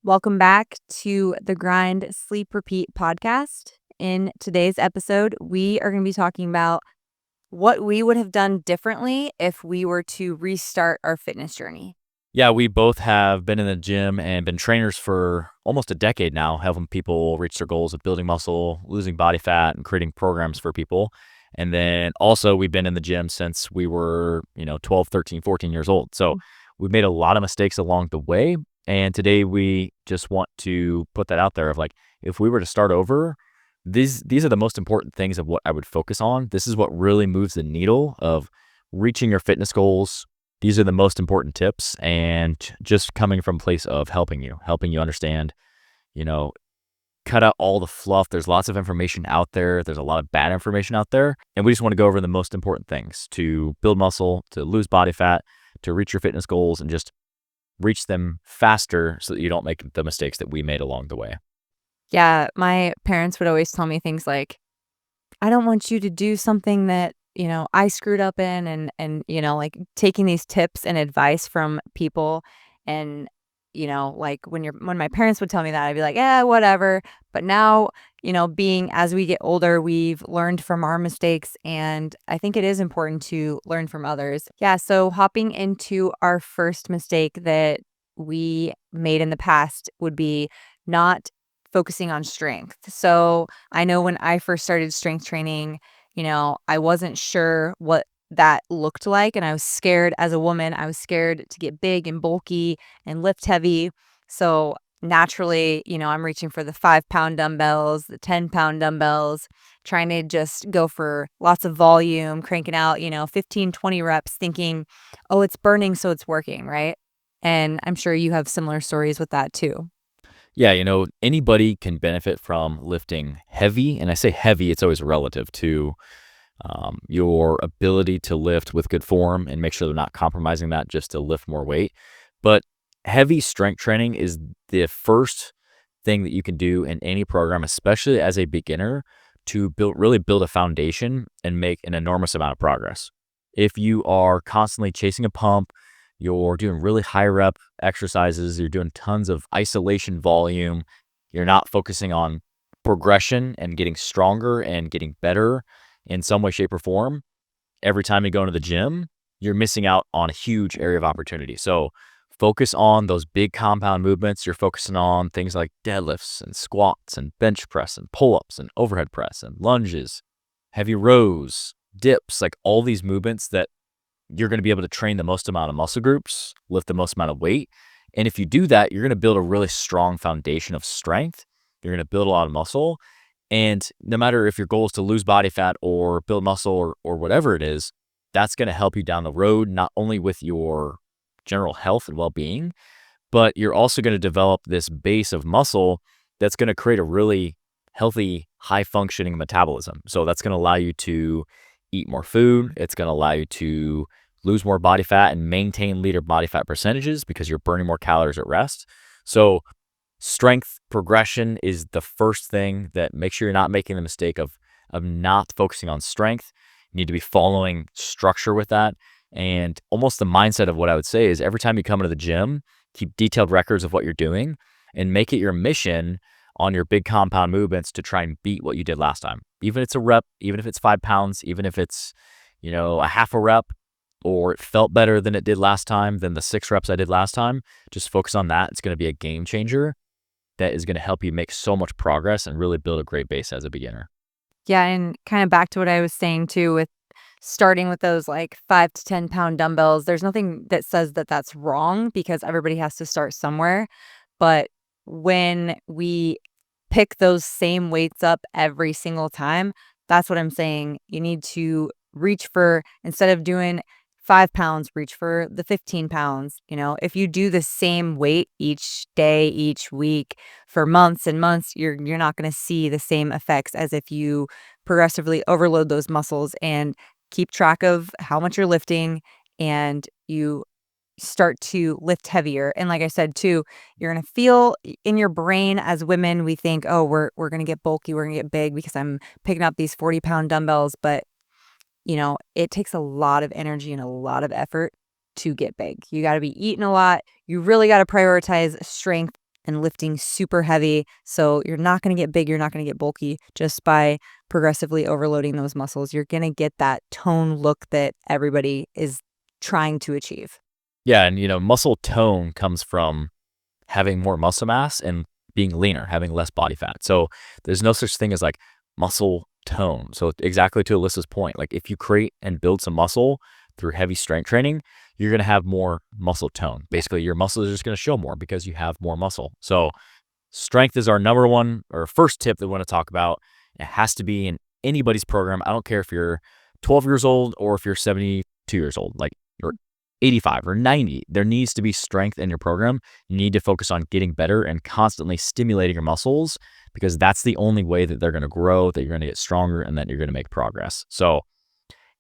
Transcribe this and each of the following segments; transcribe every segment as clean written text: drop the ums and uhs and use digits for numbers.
Welcome back to the Grind, Sleep, Repeat podcast. In today's episode, we are going to be talking about what we would have done differently if we were to restart our fitness journey. Yeah, we both have been in the gym and been trainers for almost a decade now, helping people reach their goals of building muscle, losing body fat, and creating programs for people. And then also, we've been in the gym since we were, 12, 13, 14 years old. So we've made a lot of mistakes along the way. And today we just want to put that out there of like, if we were to start over, these are the most important things of what I would focus on. This is what really moves the needle of reaching your fitness goals. These are the most important tips, and just coming from a place of helping you understand, you know, cut out all the fluff. There's lots of information out there. There's a lot of bad information out there. And we just want to go over the most important things to build muscle, to lose body fat, to reach your fitness goals, and just reach them faster so that you don't make the mistakes that we made along the way. Yeah, my parents would always tell me things like, I don't want you to do something that, I screwed up in and like taking these tips and advice from people and like when my parents would tell me that, I'd be like, "Yeah, whatever." But now, being as we get older, we've learned from our mistakes, and I think it is important to learn from others. Yeah, so hopping into our first mistake that we made in the past would be not focusing on strength. So, I know when I first started strength training, I wasn't sure what that looked like. And I was scared as a woman. I was scared to get big and bulky and lift heavy. So naturally, I'm reaching for the 5 pound dumbbells, the 10 pound dumbbells, trying to just go for lots of volume, cranking out, 15, 20 reps, thinking, oh, it's burning, so it's working, right? And I'm sure you have similar stories with that too. Yeah, anybody can benefit from lifting heavy. And I say heavy, it's always relative to your ability to lift with good form and make sure they're not compromising that just to lift more weight. But heavy strength training is the first thing that you can do in any program, especially as a beginner, to really build a foundation and make an enormous amount of progress. If you are constantly chasing a pump, you're doing really high rep exercises, you're doing tons of isolation volume, you're not focusing on progression and getting stronger and getting better in some way, shape, or form, every time you go into the gym, you're missing out on a huge area of opportunity. So focus on those big compound movements. You're focusing on things like deadlifts and squats and bench press and pull-ups and overhead press and lunges, heavy rows, dips, like all these movements that you're going to be able to train the most amount of muscle groups, lift the most amount of weight. And if you do that, you're going to build a really strong foundation of strength. You're going to build a lot of muscle. And no matter if your goal is to lose body fat or build muscle or whatever it is, that's going to help you down the road, not only with your general health and well-being, but you're also going to develop this base of muscle that's going to create a really healthy, high-functioning metabolism. So that's going to allow you to eat more food. It's going to allow you to lose more body fat and maintain leaner body fat percentages because you're burning more calories at rest. So strength progression is the first thing that make sure you're not making the mistake of not focusing on strength. You need to be following structure with that. And almost the mindset of what I would say is every time you come into the gym, keep detailed records of what you're doing and make it your mission on your big compound movements to try and beat what you did last time. Even if it's a rep, even if it's 5 pounds, even if it's, a half a rep, or it felt better than it did last time, than the 6 reps I did last time, just focus on that. It's going to be a game changer that is going to help you make so much progress and really build a great base as a beginner. Yeah, and kind of back to what I was saying too with starting with those like 5 to 10 pound dumbbells. There's nothing that says that that's wrong because everybody has to start somewhere. But when we pick those same weights up every single time, that's what I'm saying. You need to reach for, instead of doing 5 pounds, reach for the 15 pounds. If you do the same weight each day, each week for months and months, you're not going to see the same effects as if you progressively overload those muscles and keep track of how much you're lifting and you start to lift heavier. And like I said too, you're going to feel in your brain, as women, we think, oh, we're going to get bulky, we're going to get big because I'm picking up these 40-pound dumbbells. But it takes a lot of energy and a lot of effort to get big. You got to be eating a lot. You really got to prioritize strength and lifting super heavy. So you're not going to get big, you're not going to get bulky just by progressively overloading those muscles. You're going to get that tone look that everybody is trying to achieve. Yeah, and muscle tone comes from having more muscle mass and being leaner, having less body fat. So there's no such thing as like muscle tone. So exactly to Alyssa's point, like if you create and build some muscle through heavy strength training, you're going to have more muscle tone. Basically, your muscles are just going to show more because you have more muscle. So strength is our number one or first tip that we want to talk about. It has to be in anybody's program. I don't care if you're 12 years old or if you're 72 years old, like you're 85 or 90. There needs to be strength in your program. You need to focus on getting better and constantly stimulating your muscles because that's the only way that they're going to grow, that you're going to get stronger, and that you're going to make progress. So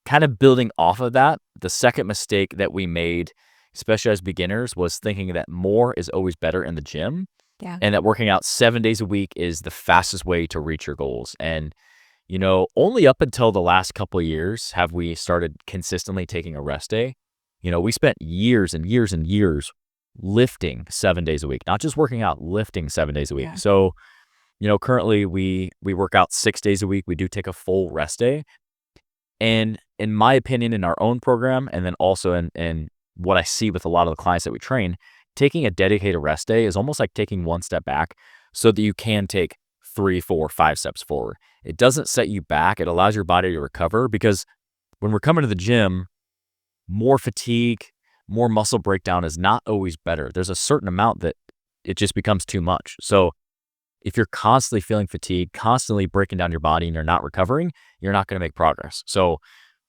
kind of building off of that, the second mistake that we made, especially as beginners, was thinking that more is always better in the gym Yeah. and that working out 7 days a week is the fastest way to reach your goals. And, only up until the last couple of years have we started consistently taking a rest day. We spent years and years and years lifting 7 days a week, not just working out, lifting 7 days a week. Yeah. So, currently we work out 6 days a week. We do take a full rest day. And in my opinion, in our own program, and then also in what I see with a lot of the clients that we train, taking a dedicated rest day is almost like taking one step back so that you can take 3, 4, 5 steps forward. It doesn't set you back. It allows your body to recover because when we're coming to the gym, more fatigue, more muscle breakdown is not always better. There's a certain amount that it just becomes too much. So if you're constantly feeling fatigue, constantly breaking down your body and you're not recovering, you're not going to make progress. So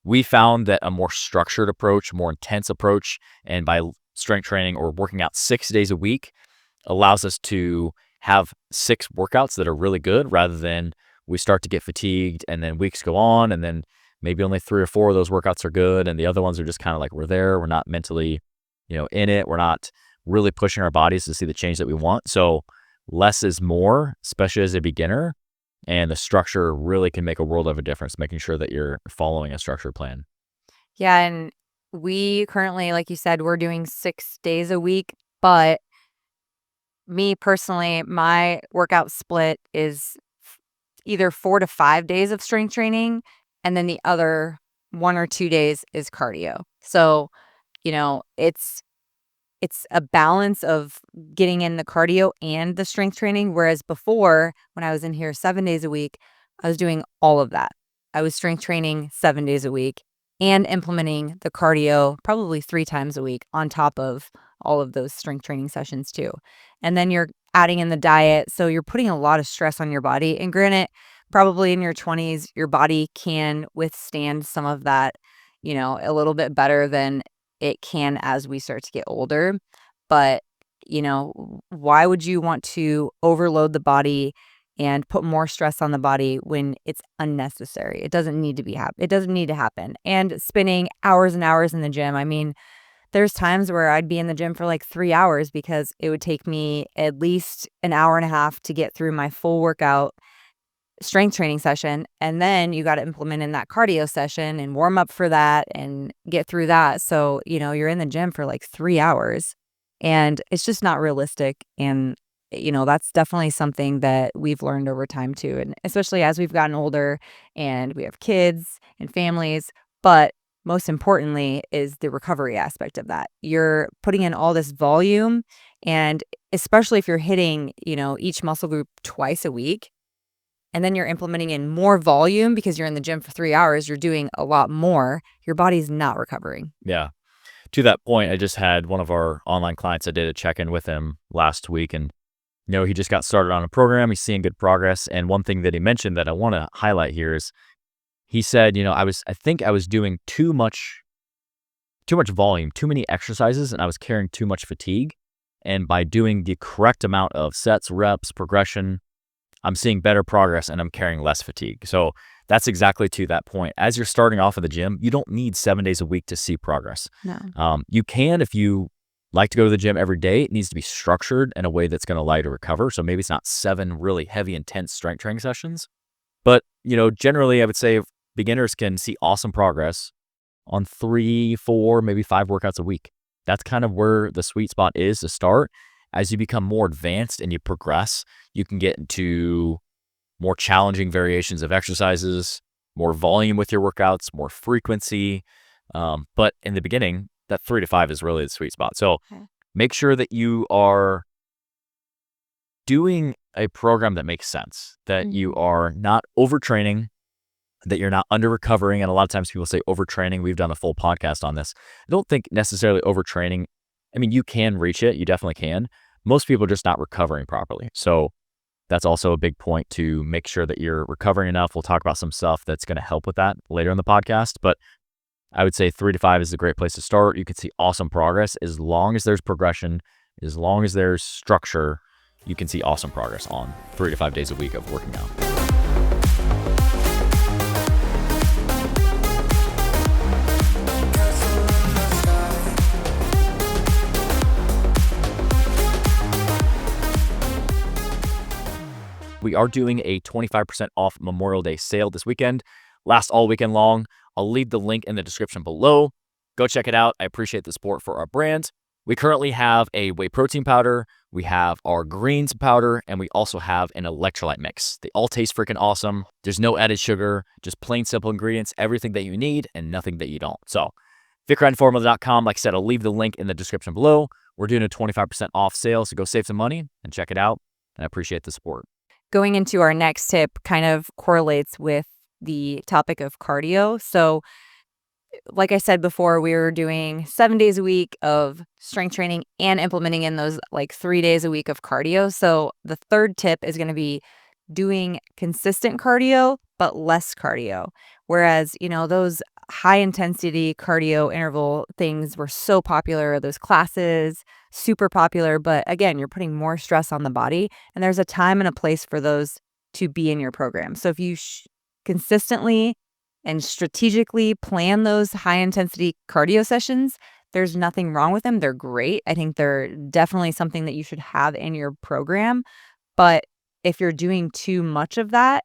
we found that a more structured approach, more intense approach, and by strength training or working out 6 days a week allows us to have 6 workouts that are really good rather than we start to get fatigued and then weeks go on and then maybe only 3 or 4 of those workouts are good and the other ones are just kind of like we're there. We're not mentally, in it. We're not really pushing our bodies to see the change that we want. So less is more, especially as a beginner, and the structure really can make a world of a difference, making sure that you're following a structured plan. Yeah, and we currently, like you said, we're doing 6 days a week, but me personally, my workout split is either 4 to 5 days of strength training, and then the other 1 or 2 days is cardio. So, it's a balance of getting in the cardio and the strength training, whereas before, when I was in here 7 days a week, I was doing all of that. I was strength training 7 days a week and implementing the cardio probably 3 times a week on top of all of those strength training sessions too. And then you're adding in the diet, so you're putting a lot of stress on your body, and granted, probably in your 20s, your body can withstand some of that, a little bit better than it can as we start to get older. But, why would you want to overload the body and put more stress on the body when it's unnecessary? It doesn't need to it doesn't need to happen. And spending hours and hours in the gym, I mean, there's times where I'd be in the gym for like 3 hours because it would take me at least an hour and a half to get through my full workout strength training session, and then you gotta implement in that cardio session and warm up for that and get through that. So, you're in the gym for like 3 hours, and it's just not realistic, and, that's definitely something that we've learned over time too, and especially as we've gotten older and we have kids and families, but most importantly is the recovery aspect of that. You're putting in all this volume, and especially if you're hitting, each muscle group twice a week, and then you're implementing in more volume because you're in the gym for 3 hours, you're doing a lot more, your body's not recovering. Yeah. To that point, I just had one of our online clients. I did a check-in with him last week, and he just got started on a program. He's seeing good progress, and one thing that he mentioned that I want to highlight here is he said, I think I was doing too much volume, too many exercises, and I was carrying too much fatigue. And by doing the correct amount of sets, reps, progression, I'm seeing better progress and I'm carrying less fatigue. So that's exactly to that point. As you're starting off at the gym, you don't need 7 days a week to see progress. No. You can if you like to go to the gym every day. It needs to be structured in a way that's going to allow you to recover. So maybe it's not 7 really heavy, intense strength training sessions. But, generally I would say beginners can see awesome progress on 3, 4, maybe 5 workouts a week. That's kind of where the sweet spot is to start. as you become more advanced and you progress, you can get into more challenging variations of exercises, more volume with your workouts, more frequency. But in the beginning, that 3 to 5 is really the sweet spot. So Okay. make sure that you are doing a program that makes sense, that you Mhm. are not overtraining, that you're not under recovering. And a lot of times people say overtraining. We've done a full podcast on this. I don't think necessarily overtraining. I mean, you can reach it. You definitely can. Most people are just not recovering properly. So that's also a big point to make sure that you're recovering enough. We'll talk about some stuff that's going to help with that later in the podcast. But I would say 3 to 5 is a great place to start. You can see awesome progress as long as there's progression, as long as there's structure. You can see awesome progress on 3 to 5 days a week of working out. We are doing a 25% off Memorial Day sale this weekend. Lasts all weekend long. I'll leave the link in the description below. Go check it out. I appreciate the support for our brand. We currently have a whey protein powder, we have our greens powder, and we also have an electrolyte mix. They all taste freaking awesome. There's no added sugar, just plain simple ingredients, everything that you need and nothing that you don't. So, fitgrindformula.com. Like I said, I'll leave the link in the description below. We're doing a 25% off sale, so go save some money and check it out. And I appreciate the support. Going into our next tip kind of correlates with the topic of cardio. So, like I said before, we were doing 7 days a week of strength training and implementing in those like 3 days a week of cardio. So, the third tip is going to be doing consistent cardio, but less cardio. Whereas, those high intensity cardio interval things were so popular, those classes, super popular. But again, you're putting more stress on the body, and there's a time and a place for those to be in your program. So if you consistently and strategically plan those high intensity cardio sessions, there's nothing wrong with them. They're great. I think they're definitely something that you should have in your program. But if you're doing too much of that,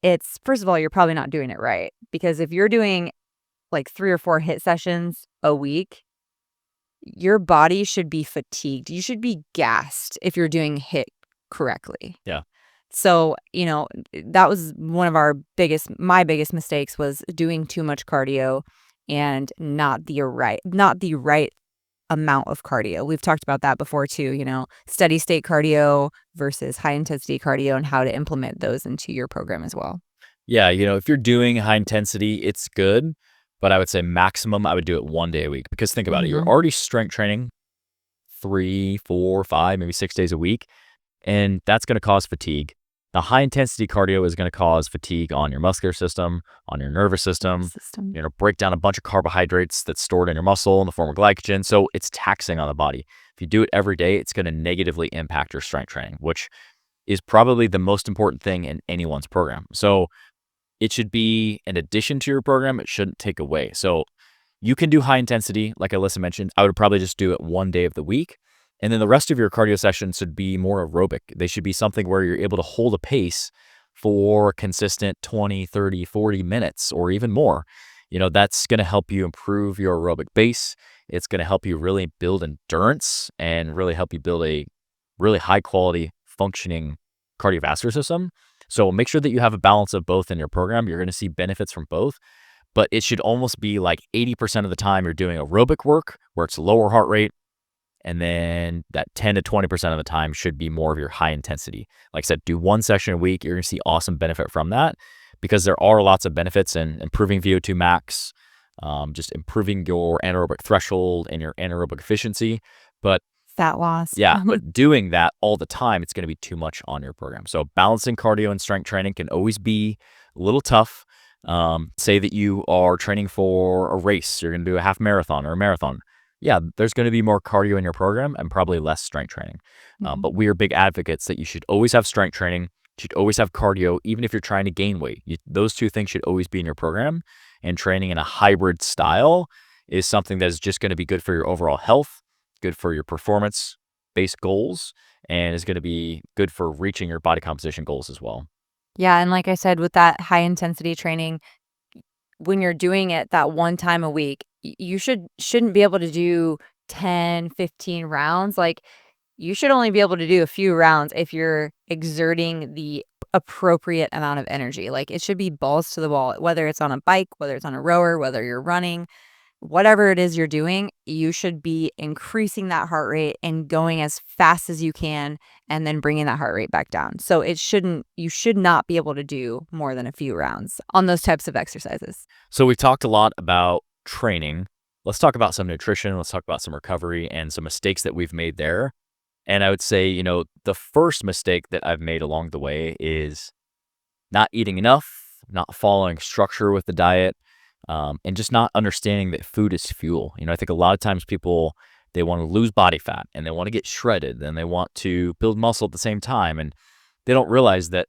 it's first of all, you're probably not doing it right. Because if you're doing like 3 or 4 hit sessions a week, your body should be fatigued. You should be gassed if you're doing hit correctly. Yeah. So, that was one of my biggest mistakes was doing too much cardio and not the right amount of cardio. We've talked about that before too, steady state cardio versus high intensity cardio and how to implement those into your program as well. Yeah, if you're doing high intensity, it's good, but I would say maximum, I would do it 1 day a week because think about it. You're Mhm. already strength training 3, 4, 5, maybe 6 days a week, and that's going to cause fatigue. The high intensity cardio is going to cause fatigue on your muscular system, on your nervous system, System. break down a bunch of carbohydrates that's stored in your muscle in the form of glycogen. So it's taxing on the body. If you do it every day, it's going to negatively impact your strength training, which is probably the most important thing in anyone's program. So it should be an addition to your program. It shouldn't take away. So you can do high intensity, like Alyssa mentioned. I would probably just do it 1 day of the week. And then the rest of your cardio sessions should be more aerobic. They should be something where you're able to hold a pace for consistent 20, 30, 40 minutes or even more. That's going to help you improve your aerobic base. It's going to help you really build endurance and really help you build a really high quality functioning cardiovascular system. So make sure that you have a balance of both in your program. You're going to see benefits from both, but it should almost be like 80% of the time you're doing aerobic work where it's lower heart rate. And then that 10 to 20% of the time should be more of your high intensity. Like I said, do 1 session a week. You're going to see awesome benefit from that because there are lots of benefits in improving VO2 max, just improving your anaerobic threshold and your anaerobic efficiency. But Fat loss. yeah, but doing that all the time, it's going to be too much on your program. So balancing cardio and strength training can always be a little tough. Say that you are training for a race, you're going to do a half marathon or a marathon. Yeah, there's going to be more cardio in your program and probably less strength training. Mhm. But we are big advocates that you should always have strength training. You should always have cardio, even if you're trying to gain weight. Those two things should always be in your program. And training in a hybrid style is something that is just going to be good for your overall health, good for your performance-based goals, and is going to be good for reaching your body composition goals as well. Yeah, and like I said, with that high intensity training, when you're doing it that one time a week, you shouldn't be able to do 10, 15 rounds. Like, you should only be able to do a few rounds if you're exerting the appropriate amount of energy. Like, it should be balls to the wall, whether it's on a bike, whether it's on a rower, whether you're running, whatever it is you're doing, you should be increasing that heart rate and going as fast as you can and then bringing that heart rate back down. So you should not be able to do more than a few rounds on those types of exercises. So we've talked a lot about training. Let's talk about some nutrition. Let's talk about some recovery and some mistakes that we've made there. And I would say, the first mistake that I've made along the way is not eating enough, not following structure with the diet, and just not understanding that food is fuel. I think a lot of times people, they want to lose body fat and they want to get shredded and they want to build muscle at the same time. And they don't realize that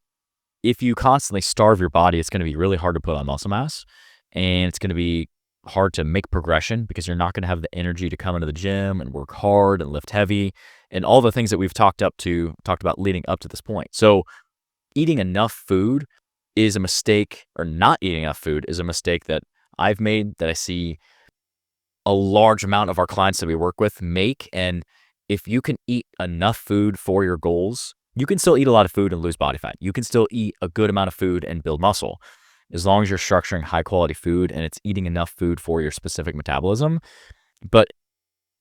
if you constantly starve your body, it's going to be really hard to put on muscle mass, and it's going to be hard to make progression because you're not going to have the energy to come into the gym and work hard and lift heavy and all the things that we've talked about leading up to this point. So eating enough food is a mistake, or not eating enough food is a mistake that I've made, that I see a large amount of our clients that we work with make. And if you can eat enough food for your goals, you can still eat a lot of food and lose body fat. You can still eat a good amount of food and build muscle, as long as you're structuring high quality food and it's eating enough food for your specific metabolism. But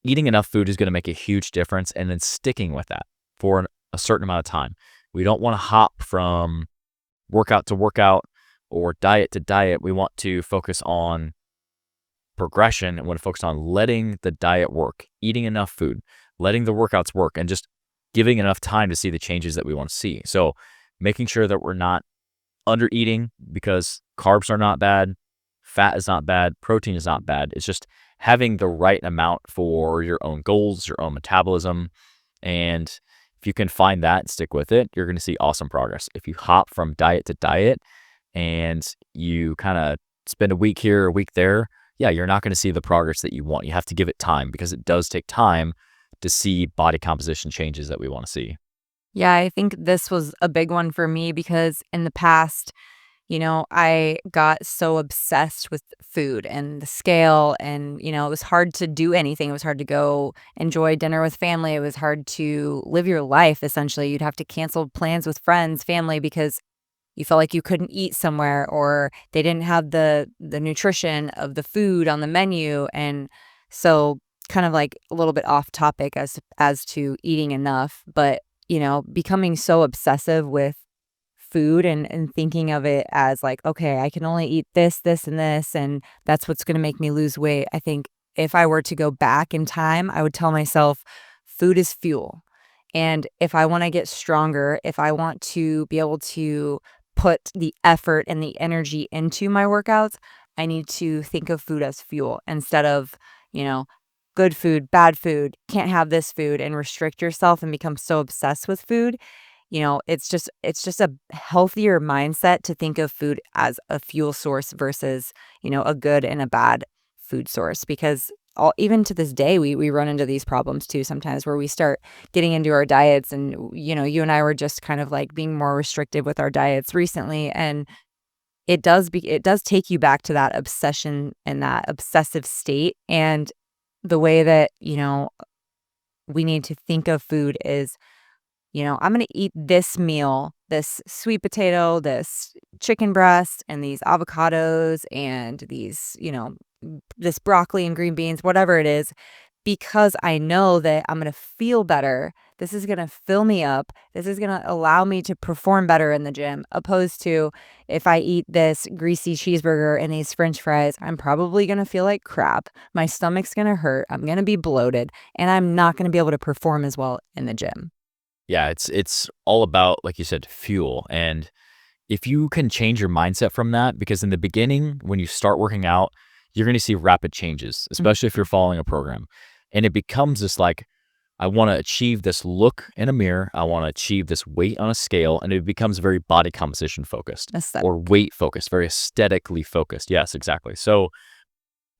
eating enough food is going to make a huge difference, and then sticking with that for a certain amount of time. We don't want to hop from workout to workout or diet to diet. We want to focus on progression, and want to focus on letting the diet work, eating enough food, letting the workouts work, and just giving enough time to see the changes that we want to see. So making sure that we're not under eating, because carbs are not bad, fat is not bad, protein is not bad. It's just having the right amount for your own goals, your own metabolism. And if you can find that and stick with it, you're going to see awesome progress. If you hop from diet to diet and you kind of spend a week here, a week there, yeah, you're not going to see the progress that you want. You have to give it time, because it does take time to see body composition changes that we want to see. Yeah, I think this was a big one for me because in the past, I got so obsessed with food and the scale, and, it was hard to do anything. It was hard to go enjoy dinner with family. It was hard to live your life, essentially. You'd have to cancel plans with friends, family, because you felt like you couldn't eat somewhere, or they didn't have the nutrition of the food on the menu. And so, kind of like a little bit off topic as to eating enough, but becoming so obsessive with food and thinking of it as like, okay, I can only eat this, this, and this, and that's what's going to make me lose weight. I think if I were to go back in time, I would tell myself food is fuel. And if I want to get stronger, if I want to be able to put the effort and the energy into my workouts, I need to think of food as fuel instead of, you know, good food, bad food, can't have this food, and restrict yourself and become so obsessed with food. It's just a healthier mindset to think of food as a fuel source versus, a good and a bad food source, because even to this day, we run into these problems too sometimes where we start getting into our diets, and, you and I were just kind of like being more restrictive with our diets recently. And it does take you back to that obsession and that obsessive state. And the way that, we need to think of food is, I'm going to eat this meal, this sweet potato, this chicken breast, and these avocados, and these, this broccoli and green beans, whatever it is, because I know that I'm going to feel better. This is going to fill me up. This is going to allow me to perform better in the gym, opposed to if I eat this greasy cheeseburger and these french fries, I'm probably going to feel like crap. My stomach's going to hurt. I'm going to be bloated, and I'm not going to be able to perform as well in the gym. Yeah, it's all about, like you said, fuel. And if you can change your mindset from that, because in the beginning, when you start working out, you're going to see rapid changes, especially if you're following a program. And it becomes this like, I want to achieve this look in a mirror. I want to achieve this weight on a scale. And it becomes very body composition focused Aesthetic. or weight focused, very aesthetically focused. Yes, exactly. So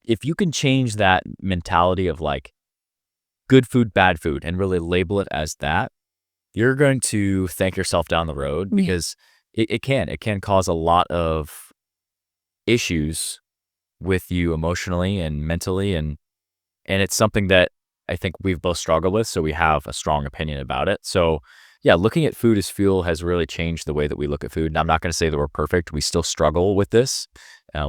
if you can change that mentality of like good food, bad food, and really label it as that, you're going to thank yourself down the road, Yeah. because it can cause a lot of issues with you emotionally and mentally, and it's something that I think we've both struggled with, so we have a strong opinion about it. So, yeah, looking at food as fuel has really changed the way that we look at food. And I'm not going to say that we're perfect. We still struggle with this.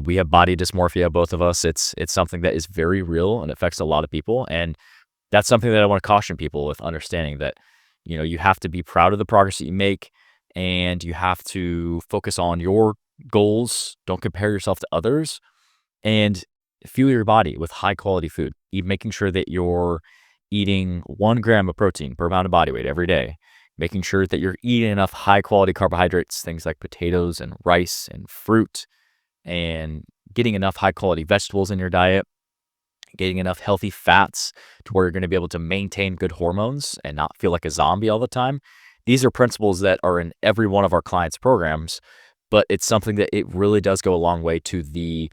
We have body dysmorphia, both of us. It's something that is very real and affects a lot of people. And that's something that I want to caution people with, understanding that, you have to be proud of the progress that you make, and you have to focus on your goals. Don't compare yourself to others, and fuel your body with high quality food. Making sure that you're eating 1 gram of protein per pound of body weight every day, making sure that you're eating enough high quality carbohydrates, things like potatoes and rice and fruit, and getting enough high quality vegetables in your diet, getting enough healthy fats to where you're going to be able to maintain good hormones and not feel like a zombie all the time. These are principles that are in every one of our clients' programs, but it's something that it really does go a long way to the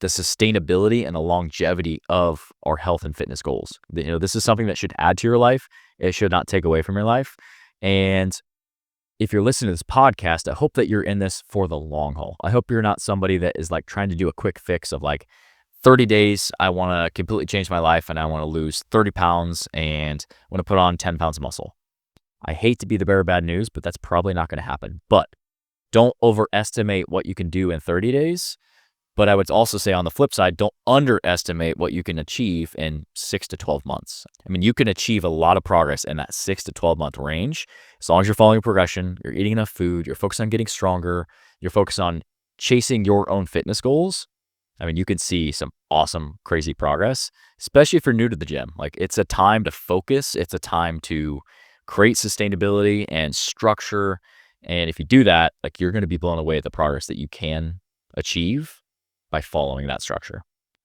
sustainability and the longevity of our health and fitness goals. This is something that should add to your life. It should not take away from your life. And if you're listening to this podcast, I hope that you're in this for the long haul. I hope you're not somebody that is like trying to do a quick fix of like 30 days. I want to completely change my life and I want to lose 30 pounds and want to put on 10 pounds of muscle. I hate to be the bearer of bad news, but that's probably not going to happen. But don't overestimate what you can do in 30 days. But I would also say on the flip side, don't underestimate what you can achieve in 6 to 12 months. I mean, you can achieve a lot of progress in that 6 to 12-month range. As long as you're following progression, you're eating enough food, you're focused on getting stronger, you're focused on chasing your own fitness goals. I mean, you can see some awesome, crazy progress, especially if you're new to the gym. Like, it's a time to focus. It's a time to create sustainability and structure. And if you do that, like, you're going to be blown away at the progress that you can achieve by following that structure.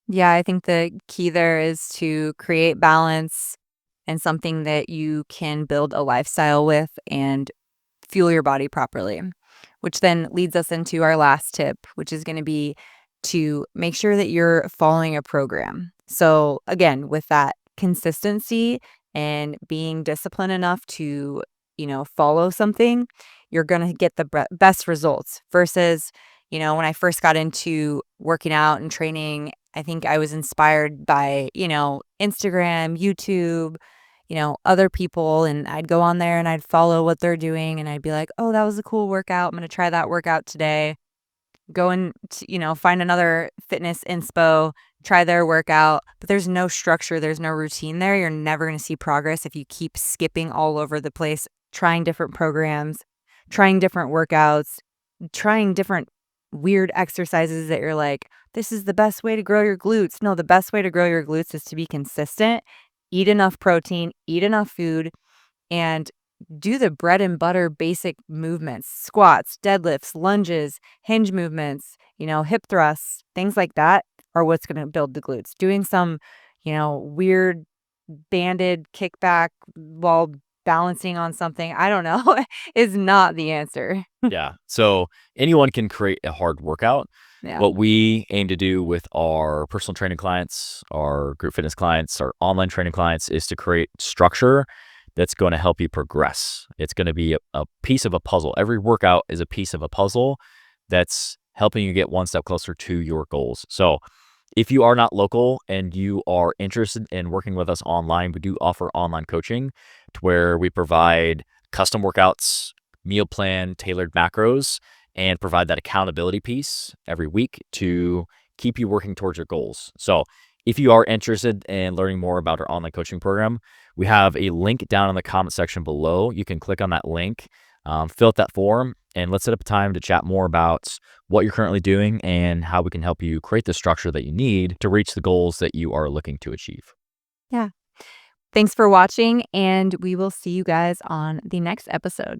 Yeah, I think the key there is to create balance and something that you can build a lifestyle with and fuel your body properly, which then leads us into our last tip, which is going to be to make sure that you're following a program. So, again, with that consistency and being disciplined enough to, follow something, you're going to get the best results versus, when I first got into working out and training, I think I was inspired by, Instagram, YouTube, other people. And I'd go on there and I'd follow what they're doing. And I'd be like, oh, that was a cool workout. I'm going to try that workout today. Go and, find another fitness inspo, try their workout. But there's no structure. There's no routine there. You're never going to see progress if you keep skipping all over the place, trying different programs, trying different workouts, trying different weird exercises that you're like, this is the best way to grow your glutes. No, the best way to grow your glutes is to be consistent, eat enough protein, eat enough food, and do the bread and butter basic movements, squats, deadlifts, lunges, hinge movements, hip thrusts, things like that are what's going to build the glutes. Doing some, weird banded kickback while balancing on something, I don't know, is not the answer. Yeah. So anyone can create a hard workout. Yeah. What we aim to do with our personal training clients, our group fitness clients, our online training clients is to create structure that's going to help you progress. It's going to be a piece of a puzzle. Every workout is a piece of a puzzle that's helping you get one step closer to your goals. So if you are not local and you are interested in working with us online, we do offer online coaching to where we provide custom workouts, meal plan, tailored macros, and provide that accountability piece every week to keep you working towards your goals. So if you are interested in learning more about our online coaching program, we have a link down in the comment section below. You can click on that link, fill out that form, and let's set up a time to chat more about what you're currently doing and how we can help you create the structure that you need to reach the goals that you are looking to achieve. Yeah. Thanks for watching, and we will see you guys on the next episode.